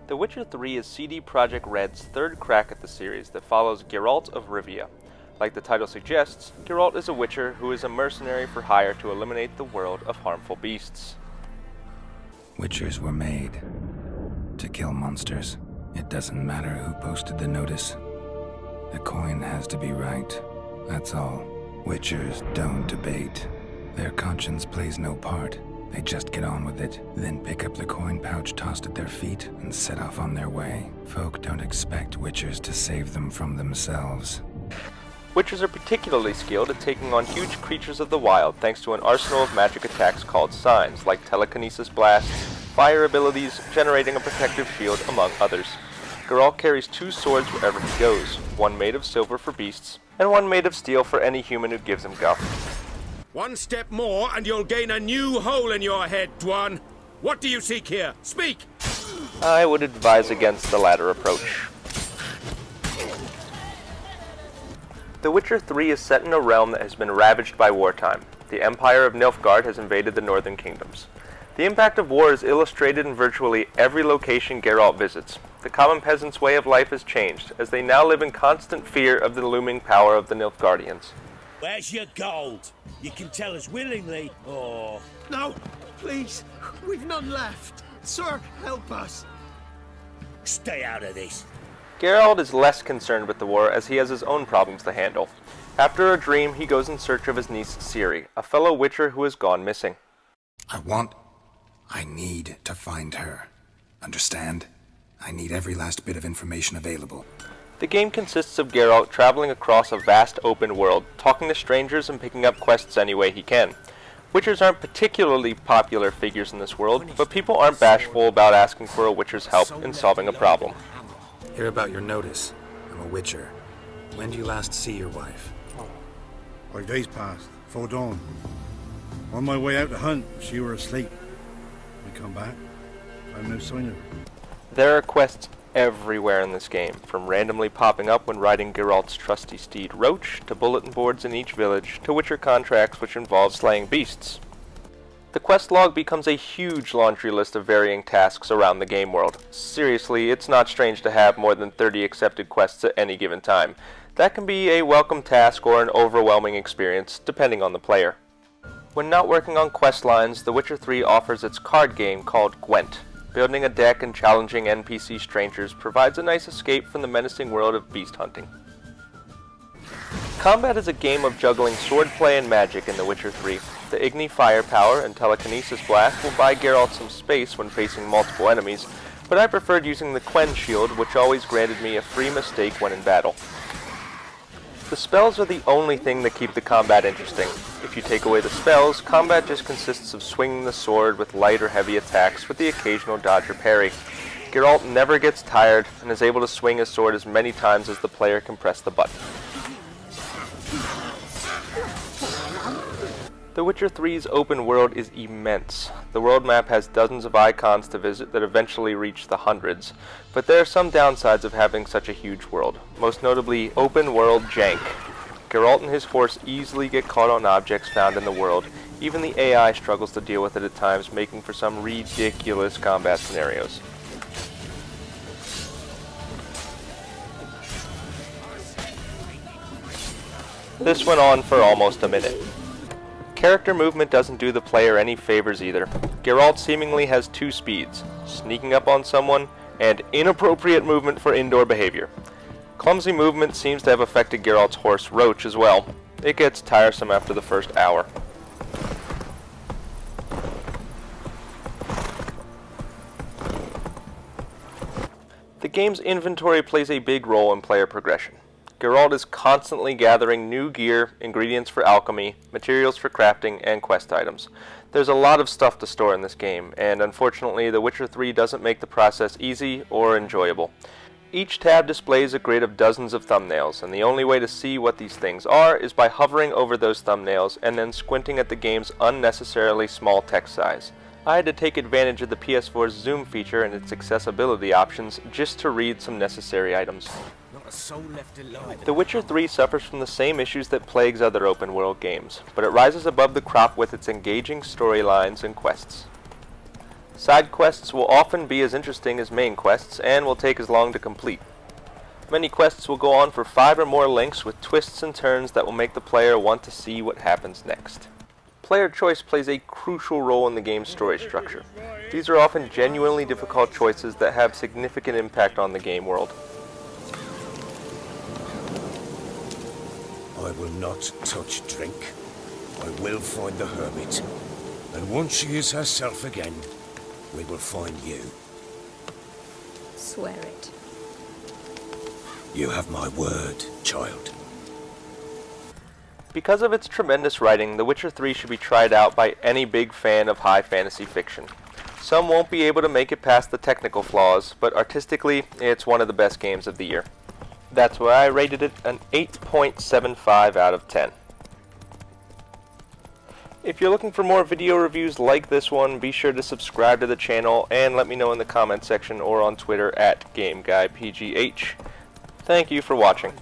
The Witcher 3 is CD Projekt Red's third crack at the series that follows Geralt of Rivia. Like the title suggests, Geralt is a witcher who is a mercenary for hire to eliminate the world of harmful beasts. Witchers were made to kill monsters. It doesn't matter who posted the notice. The coin has to be right. That's all. Witchers don't debate. Their conscience plays no part. They just get on with it, then pick up the coin pouch tossed at their feet and set off on their way. Folk don't expect Witchers to save them from themselves. Witchers are particularly skilled at taking on huge creatures of the wild thanks to an arsenal of magic attacks called signs, like telekinesis blasts, fire abilities, generating a protective shield, among others. Geralt carries two swords wherever he goes, one made of silver for beasts, and one made of steel for any human who gives him guff. One step more and you'll gain a new hole in your head, Dwan. What do you seek here? Speak! I would advise against the latter approach. The Witcher 3 is set in a realm that has been ravaged by wartime. The Empire of Nilfgaard has invaded the northern kingdoms. The impact of war is illustrated in virtually every location Geralt visits. The common peasant's way of life has changed, as they now live in constant fear of the looming power of the Nilfgaardians. Where's your gold? You can tell us willingly, or... No, please, we've none left. Sir, help us. Stay out of this. Geralt is less concerned with the war as he has his own problems to handle. After a dream, he goes in search of his niece Ciri, a fellow witcher who has gone missing. I need to find her. Understand? I need every last bit of information available. The game consists of Geralt traveling across a vast open world, talking to strangers and picking up quests any way he can. Witchers aren't particularly popular figures in this world, but people aren't bashful about asking for a witcher's help in solving a problem. Hear about your notice. I'm a witcher. When do you last see your wife? 5 days passed, 'fore dawn. On my way out to hunt, she were asleep. I come back, I've no sign of her. There are quests everywhere in this game, from randomly popping up when riding Geralt's trusty steed Roach, to bulletin boards in each village, to witcher contracts which involve slaying beasts. The quest log becomes a huge laundry list of varying tasks around the game world. Seriously, it's not strange to have more than 30 accepted quests at any given time. That can be a welcome task or an overwhelming experience, depending on the player. When not working on quest lines, The Witcher 3 offers its card game called Gwent. Building a deck and challenging NPC strangers provides a nice escape from the menacing world of beast hunting. Combat is a game of juggling swordplay and magic in The Witcher 3. The Igni firepower and telekinesis blast will buy Geralt some space when facing multiple enemies, but I preferred using the Quen shield, which always granted me a free mistake when in battle. The spells are the only thing that keep the combat interesting. If you take away the spells, combat just consists of swinging the sword with light or heavy attacks with the occasional dodge or parry. Geralt never gets tired and is able to swing his sword as many times as the player can press the button. The Witcher 3's open world is immense. The world map has dozens of icons to visit that eventually reach the hundreds, but there are some downsides of having such a huge world, most notably open world jank. Geralt and his horse easily get caught on objects found in the world. Even the AI struggles to deal with it at times, making for some ridiculous combat scenarios. This went on for almost a minute. Character movement doesn't do the player any favors either. Geralt seemingly has two speeds, sneaking up on someone, and inappropriate movement for indoor behavior. Clumsy movement seems to have affected Geralt's horse Roach as well. It gets tiresome after the first hour. The game's inventory plays a big role in player progression. Geralt is constantly gathering new gear, ingredients for alchemy, materials for crafting, and quest items. There's a lot of stuff to store in this game, and unfortunately The Witcher 3 doesn't make the process easy or enjoyable. Each tab displays a grid of dozens of thumbnails, and the only way to see what these things are is by hovering over those thumbnails and then squinting at the game's unnecessarily small text size. I had to take advantage of the PS4's zoom feature and its accessibility options just to read some necessary items. Not a soul left alive. The Witcher 3 suffers from the same issues that plagues other open-world games, but it rises above the crop with its engaging storylines and quests. Side quests will often be as interesting as main quests and will take as long to complete. Many quests will go on for 5 or more links with twists and turns that will make the player want to see what happens next. Player choice plays a crucial role in the game's story structure. These are often genuinely difficult choices that have significant impact on the game world. I will not touch drink. I will find the hermit. And once she is herself again, we will find you. Swear it. You have my word, child. Because of its tremendous writing, The Witcher 3 should be tried out by any big fan of high fantasy fiction. Some won't be able to make it past the technical flaws, but artistically, it's one of the best games of the year. That's why I rated it an 8.75 out of 10. If you're looking for more video reviews like this one, be sure to subscribe to the channel and let me know in the comment section or on Twitter at GameGuyPGH. Thank you for watching.